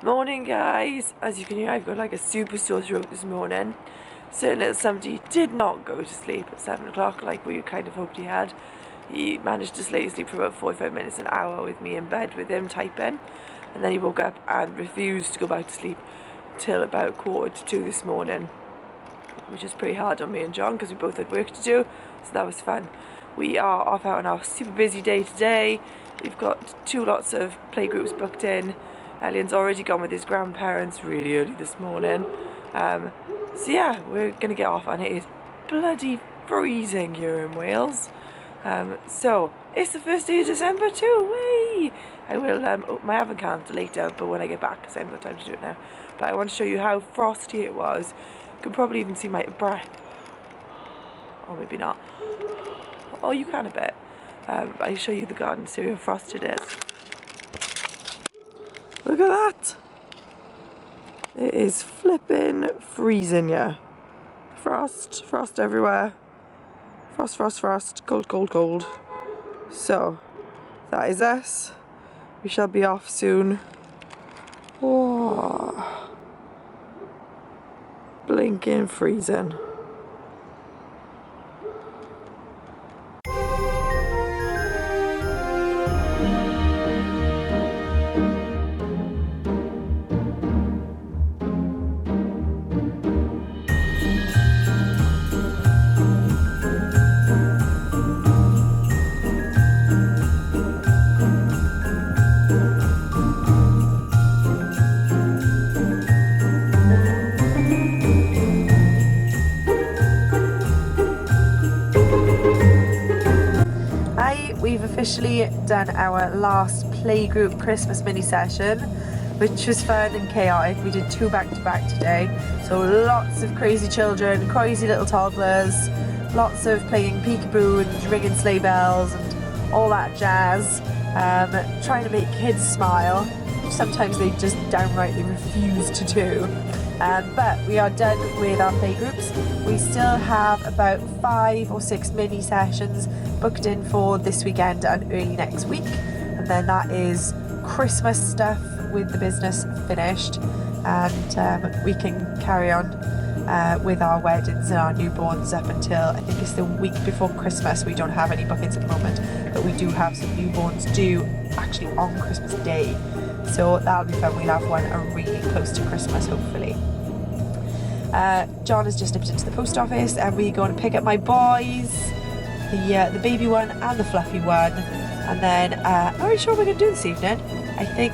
Morning guys, as you can hear I've got like a super sore throat this morning. Certain little somebody did not go to sleep at 7 o'clock like we kind of hoped he had. He managed to stay asleep for about 45 minutes, an hour with me in bed with him typing, and then he woke up and refused to go back to sleep till about 1:45 this morning, which is pretty hard on me and John because we both had work to do, so that was fun. We are off out on our super busy day today. We've got 2 lots of playgroups booked in. Elliot's already gone with his grandparents really early this morning. So yeah, we're going to get off, and it is bloody freezing here in Wales. So it's the first day of December too, whee! I will open my oven calendar later, but when I get back, because I haven't got time to do it now. But I want to show you how frosty it was. You can probably even see my breath. Or maybe not. Oh, you can a bit. I'll show you the garden, see how frosted it is. Look at that! It is flipping freezing, yeah. Frost everywhere. Frost, cold. So, that is us. We shall be off soon. Oh, blinking freezing. We've officially done our last playgroup Christmas mini session, which was fun and chaotic. We did 2 back-to-back today, so lots of crazy children, crazy little toddlers, lots of playing peekaboo and ringing sleigh bells and all that jazz, trying to make kids smile, which sometimes they just downrightly refuse to do. But we are done with our playgroups. We still have about 5 or 6 mini sessions booked in for this weekend and early next week, and then that is Christmas stuff with the business finished, and we can carry on with our weddings and our newborns up until I think it's the week before Christmas. We don't have any bookings at the moment, but we do have some newborns due actually on Christmas Day, so that'll be fun. We'll have one really close to Christmas hopefully. John has just nipped into the post office and we're going to pick up my boys, the baby one and the fluffy one, and then I'm not really sure what we're going to do this evening. I think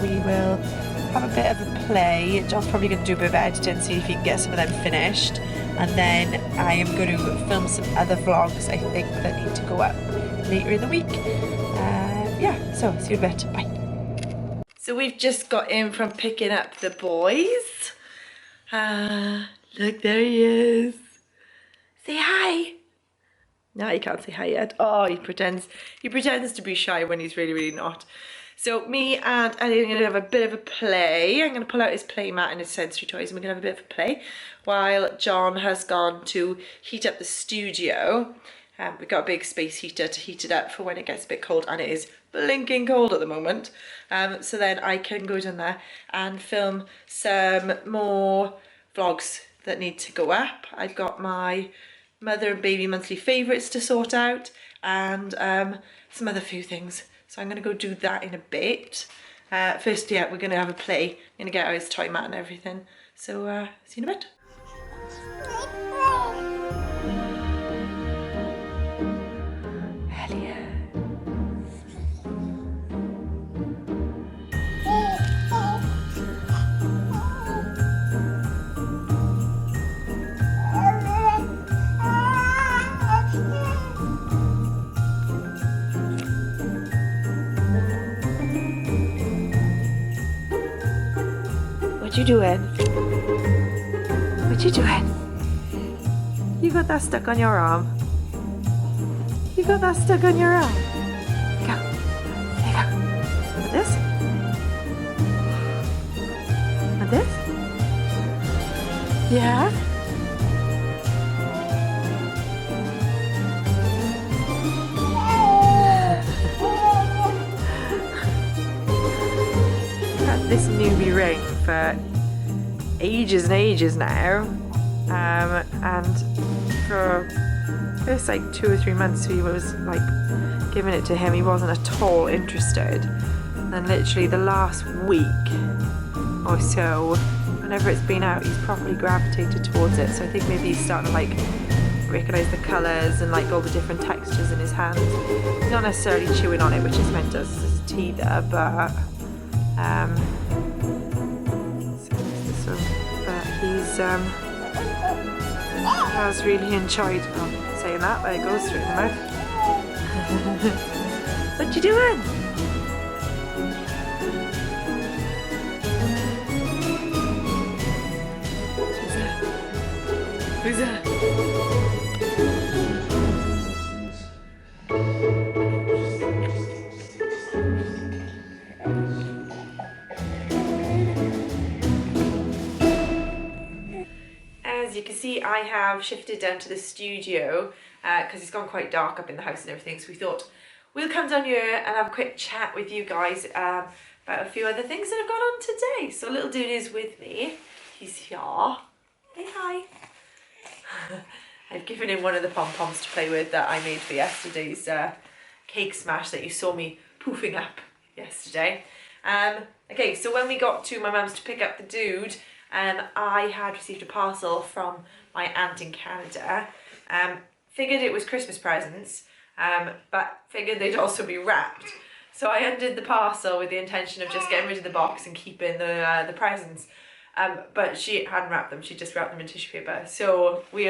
we will have a bit of a play. John's probably going to do a bit of editing, see if he can get some of them finished, and then I am going to film some other vlogs I think that need to go up later in the week. Yeah, so see you in a bit, bye. So we've just got in from picking up the boys. Look, there he is. Say hi. No, he can't say hi yet. Oh, he pretends to be shy when he's really not. So me and Ellie are going to have a bit of a play. I'm going to pull out his play mat and his sensory toys, and we're going to have a bit of a play while John has gone to heat up the studio. We've got a big space heater to heat it up for when it gets a bit cold, and it is blinking cold at the moment. So then I can go down there and film some more vlogs that need to go up. I've got my mother and baby monthly favourites to sort out, and some other few things. So I'm going to go do that in a bit. First, yeah, we're going to have a play. I'm going to get out his toy mat and everything. So see you in a bit. What you doing? What you doing? You got that stuck on your arm. You got that stuck on your arm. Go. There you go. And this? And this? Yeah? this newbie ring for ages and ages now, and for first like 2 or 3 months we was like giving it to him. He wasn't at all interested, and then literally the last week or so, whenever it's been out, he's properly gravitated towards it. So I think maybe he's starting to like recognise the colours and like all the different textures in his hands. He's not necessarily chewing on it, which is meant as his teeth, but he's has really enjoyed saying that, but it goes straight in the mouth. What you doing? Who's that? As you can see, I have shifted down to the studio because it's gone quite dark up in the house and everything, so we thought we'll come down here and have a quick chat with you guys about a few other things that have gone on today. So little dude is with me. He's here. Say hi. I've given him one of the pom-poms to play with that I made for yesterday's cake smash that you saw me poofing up yesterday. Okay, so when we got to my mum's to pick up the dude, I had received a parcel from my aunt in Canada. Figured it was Christmas presents, but figured they'd also be wrapped. So I undid the parcel with the intention of just getting rid of the box and keeping the presents. But she hadn't wrapped them, she just wrapped them in tissue paper. So we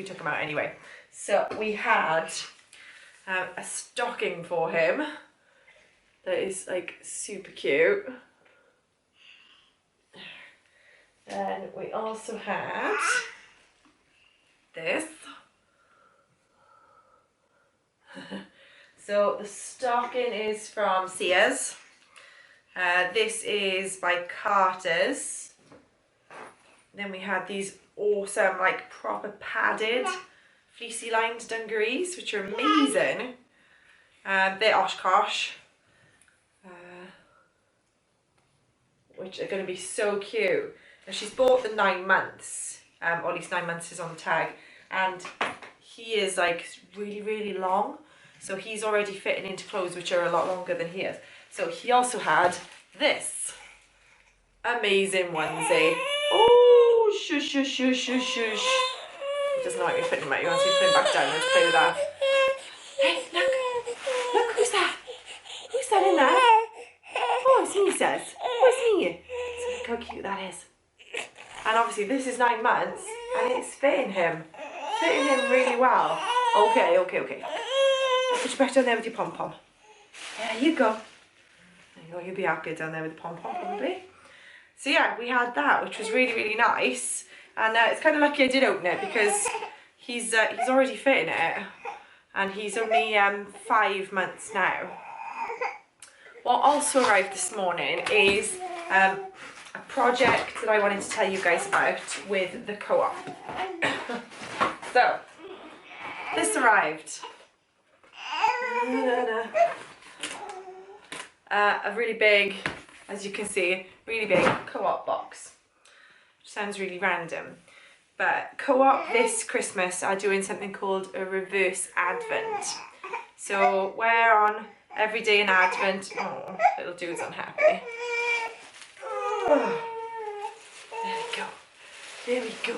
took them out anyway. So we had a stocking for him that is like super cute. Then we also had this. So the stocking is from Sears. This is by Carter's. Then we had these awesome, like proper padded, fleecy lined dungarees, which are amazing. They're Oshkosh, which are going to be so cute. And she's bought the 9 months, or at least 9 months is on the tag, and he is like really, really long. So he's already fitting into clothes which are a lot longer than he is. So he also had this amazing onesie. Oh, shush, shush, shush, shush, shush. He doesn't like me putting him out. He wants me to put him back down. Let's play with that. Hey, look, who's that? Who's that in there? Oh, it's me, says. Oh, it's me. So look how cute that is. And obviously this is 9 months and it's fitting him really well. Okay. Put you back down there with your pom-pom. There you go. There you go, you'll be happy down there with the pom-pom probably. So yeah, we had that, which was really, really nice. And it's kind of lucky I did open it because he's already fitting it. And he's only 5 months now. What also arrived this morning is a project that I wanted to tell you guys about with the co-op. So, this arrived. A really big, as you can see, really big co-op box. Which sounds really random. But co-op this Christmas are doing something called a reverse Advent. So we're on every day in Advent. Oh, little dude's unhappy. Oh, there we go.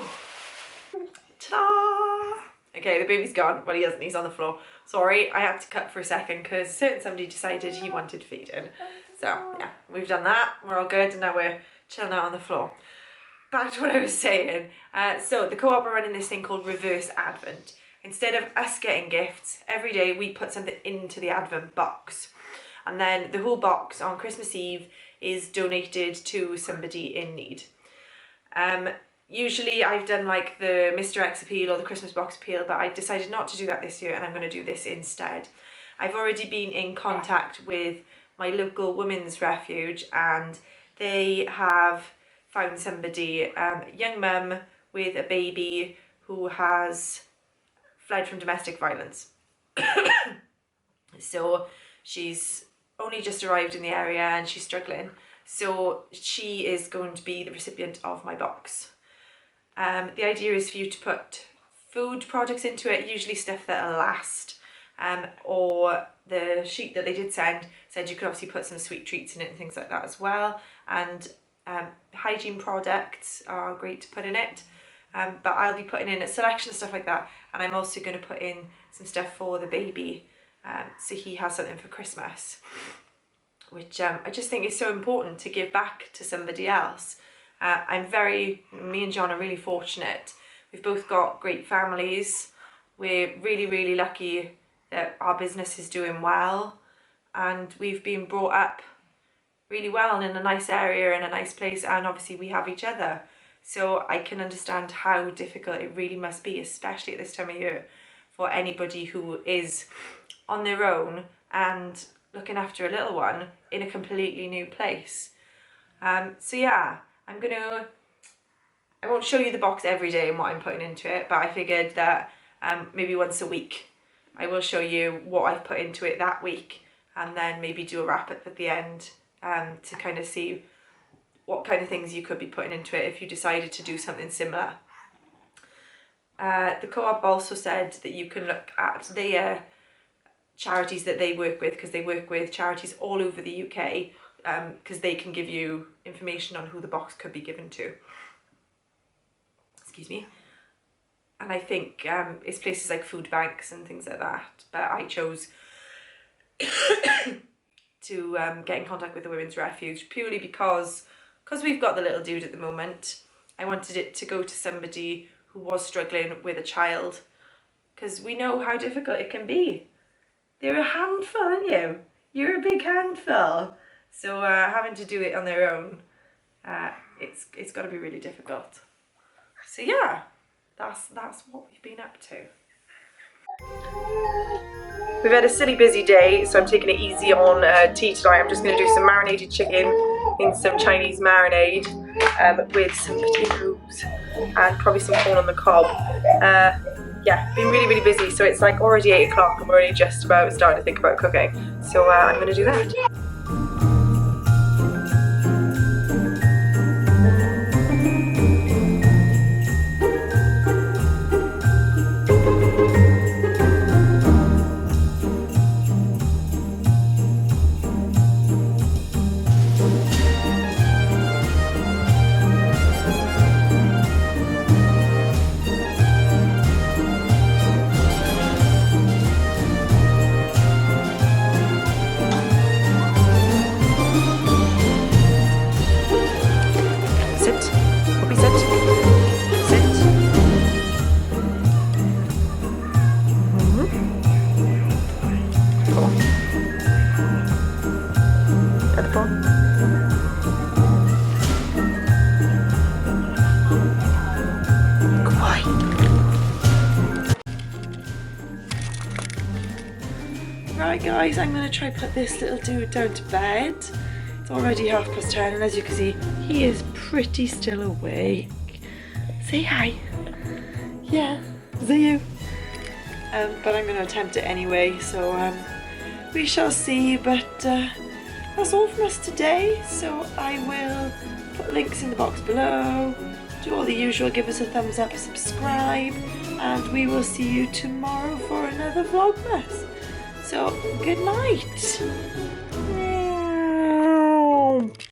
Ta-da! Okay, the baby's gone. Well, he isn't. He's on the floor. Sorry, I had to cut for a second because somebody decided he wanted feeding. So, yeah, we've done that. We're all good, and now we're chilling out on the floor. Back to what I was saying. So, the co-op are running this thing called Reverse Advent. Instead of us getting gifts, every day we put something into the Advent box. And then the whole box on Christmas Eve is donated to somebody in need. Usually I've done like the Mr. X appeal or the Christmas box appeal, but I decided not to do that this year and I'm going to do this instead. I've already been in contact with my local women's refuge and they have found somebody, a young mum with a baby who has fled from domestic violence. So she's only just arrived in the area and she's struggling. So she is going to be the recipient of my box. The idea is for you to put food products into it, usually stuff that'll last, or the sheet that they did send said you could obviously put some sweet treats in it and things like that as well, and hygiene products are great to put in it, but I'll be putting in a selection of stuff like that, and I'm also going to put in some stuff for the baby, so he has something for Christmas, which I just think is so important to give back to somebody else. Me and John are really fortunate. We've both got great families. We're really, really lucky that our business is doing well, and we've been brought up really well in a nice area, in a nice place, and obviously we have each other. So I can understand how difficult it really must be, especially at this time of year, for anybody who is on their own and looking after a little one in a completely new place. So yeah, I won't show you the box every day and what I'm putting into it, but I figured that maybe once a week I will show you what I've put into it that week, and then maybe do a wrap up at the end to kind of see what kind of things you could be putting into it if you decided to do something similar. The co-op also said that you can look at their charities that they work with, because they work with charities all over the UK, because they can give you information on who the box could be given to. Excuse me. And I think it's places like food banks and things like that, but I chose to get in contact with the Women's Refuge purely because we've got the little dude at the moment. I wanted it to go to somebody who was struggling with a child, because we know how difficult it can be. They're a handful, aren't you? You're a big handful. So having to do it on their own, it's got to be really difficult. So yeah, that's what we've been up to. We've had a silly busy day, so I'm taking it easy on tea tonight. I'm just going to do some marinated chicken in some Chinese marinade with some potatoes and probably some corn on the cob. Yeah, been really, really busy, so it's like already 8 o'clock and we're only just about starting to think about cooking. So I'm going to do that. Right guys, I'm going to try put this little dude down to bed. It's already 10:30 and as you can see, he is pretty still awake. Say hi. Yeah, is that you? But I'm going to attempt it anyway, so we shall see. But that's all from us today, so I will put links in the box below. Do all the usual, give us a thumbs up, subscribe, and we will see you tomorrow for another Vlogmas. So, good night.